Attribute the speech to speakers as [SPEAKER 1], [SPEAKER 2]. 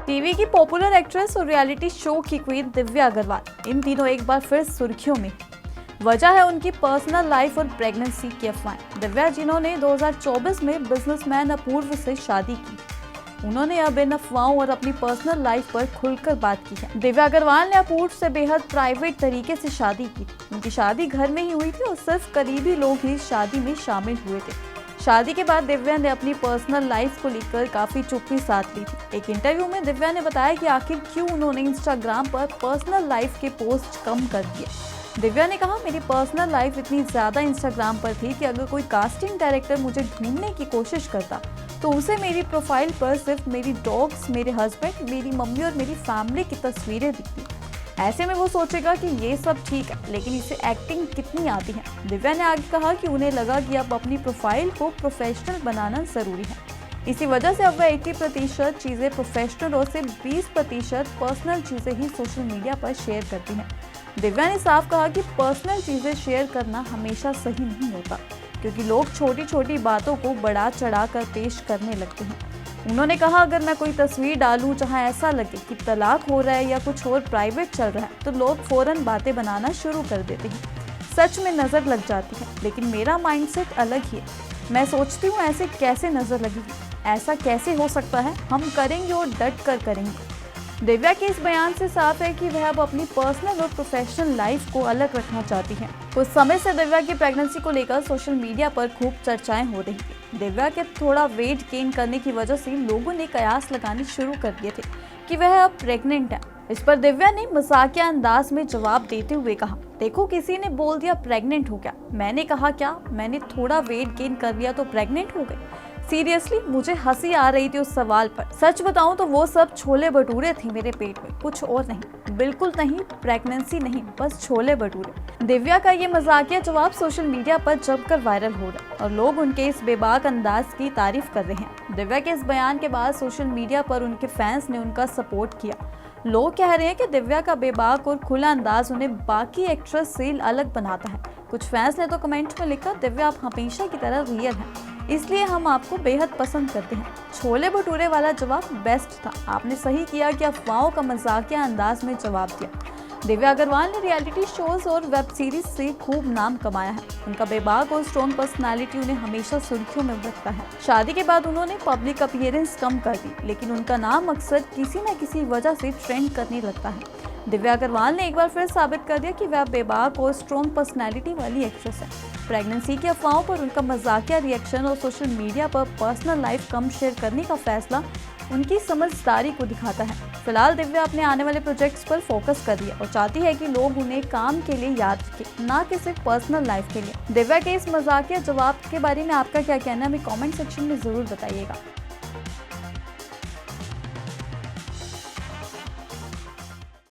[SPEAKER 1] TV की popular actress और reality show की क्वीन दिव्या अग्रवाल इन दिनों एक बार फिर सुर्खियों में। वजह है उनकी पर्सनल लाइफ और प्रेगनेंसी की अफवाहें। दिव्या, जिन्होंने 2024 में बिजनेसमैन अपूर्व से शादी की, उन्होंने अब इन अफवाहों और अपनी पर्सनल लाइफ पर खुलकर बात की है। दिव्या अग्रवाल ने अपूर्व से बेहद प्राइवेट तरीके से शादी की। उनकी शादी घर में ही हुई थी और सिर्फ करीबी लोग ही शादी में शामिल हुए थे। शादी के बाद दिव्या ने अपनी पर्सनल लाइफ को लेकर काफी चुप्पी साध ली थी। एक इंटरव्यू में दिव्या ने बताया कि आखिर क्यों उन्होंने इंस्टाग्राम पर पर्सनल लाइफ के पोस्ट कम कर दिए। दिव्या ने कहा, मेरी पर्सनल लाइफ इतनी ज्यादा इंस्टाग्राम पर थी कि अगर कोई कास्टिंग डायरेक्टर मुझे ढूंढने की कोशिश करता तो उसे मेरी प्रोफाइल पर सिर्फ मेरी डॉग्स, मेरे हस्बैंड, मेरी मम्मी और मेरी फैमिली की तस्वीरें दिखती। ऐसे में वो सोचेगा कि ये सब ठीक है, लेकिन इसे एक्टिंग कितनी आती है। दिव्या ने आगे कहा कि उन्हें लगा कि अब अपनी प्रोफाइल को प्रोफेशनल बनाना जरूरी है। इसी वजह से अब वह 80% चीजें प्रोफेशनल और सिर्फ 20% पर्सनल चीजें ही सोशल मीडिया पर शेयर करती हैं। दिव्या ने साफ कहा कि पर्सनल चीजें शेयर करना हमेशा सही नहीं होता, क्योंकि लोग छोटी छोटी बातों को बढ़ा चढ़ा कर पेश करने लगते हैं। उन्होंने कहा, अगर मैं कोई तस्वीर डालूं जहां ऐसा लगे कि तलाक हो रहा है या कुछ और प्राइवेट चल रहा है, तो लोग फौरन बातें बनाना शुरू कर देते हैं। सच में नजर लग जाती है, लेकिन मेरा माइंडसेट अलग ही है। मैं सोचती हूँ ऐसे कैसे नजर लगेगी, ऐसा कैसे हो सकता है, हम करेंगे और डट कर करेंगे। दिव्या के इस बयान से साफ है कि वह अब अपनी पर्सनल और प्रोफेशनल लाइफ को अलग रखना चाहती हैं। कुछ समय से दिव्या की प्रेगनेंसी को लेकर सोशल मीडिया पर खूब चर्चाएं हो रही थी। दिव्या के थोड़ा वेट गेन करने की वजह से लोगों ने कयास लगाने शुरू कर दिए थे कि वह अब प्रेग्नेंट है। इस पर दिव्या ने मजाकिया अंदाज में जवाब देते हुए कहा, देखो, किसी ने बोल दिया प्रेग्नेंट हो गया, मैंने कहा क्या मैंने थोड़ा वेट गेन कर लिया तो प्रेग्नेंट हो गई। सीरियसली मुझे हंसी आ रही थी उस सवाल पर। सच बताऊं तो वो सब छोले भटूरे थे मेरे पेट में, कुछ और नहीं। बिल्कुल नहीं, प्रेगनेंसी नहीं, बस छोले भटूरे। दिव्या का ये मजाकिया जवाब सोशल मीडिया पर जमकर वायरल हो रहा है और लोग उनके इस बेबाक अंदाज की तारीफ कर रहे हैं। दिव्या के इस बयान के बाद सोशल मीडिया पर उनके फैंस ने उनका सपोर्ट किया। लोग कह रहे हैं कि दिव्या का बेबाक और खुला अंदाज उन्हें बाकी एक्ट्रेस से अलग बनाता है। कुछ फैंस ने तो कमेंट में लिखा, दिव्या आप हमेशा की तरह रियल हैं, इसलिए हम आपको बेहद पसंद करते हैं। छोले भटूरे वाला जवाब बेस्ट था। आपने सही किया कि अफवाहों का मजाकिया अंदाज में जवाब दिया। दिव्या अग्रवाल ने रियलिटी शोज और वेब सीरीज से खूब नाम कमाया है। उनका बेबाक और स्ट्रॉन्ग पर्सनालिटी उन्हें हमेशा सुर्खियों में रखता है। शादी के बाद उन्होंने पब्लिक अपीयरेंस कम कर दी, लेकिन उनका नाम अक्सर किसी न किसी वजह से ट्रेंड करने लगता है। दिव्या अग्रवाल ने एक बार फिर साबित कर दिया कि वह बेबाक और स्ट्रॉन्ग पर्सनालिटी वाली एक्ट्रेस है। प्रेगनेंसी की अफवाहों पर उनका मजाकिया रिएक्शन और सोशल मीडिया पर पर्सनल लाइफ कम शेयर करने का फैसला उनकी समझदारी को दिखाता है। फिलहाल दिव्या अपने आने वाले प्रोजेक्ट्स पर फोकस कर रही है और चाहती है कि लोग उन्हें काम के लिए याद रखें, ना कि सिर्फ पर्सनल लाइफ के लिए। दिव्या के इस मजाकिया जवाब के बारे में आपका क्या कहना है, हमें कमेंट सेक्शन में जरूर बताइएगा।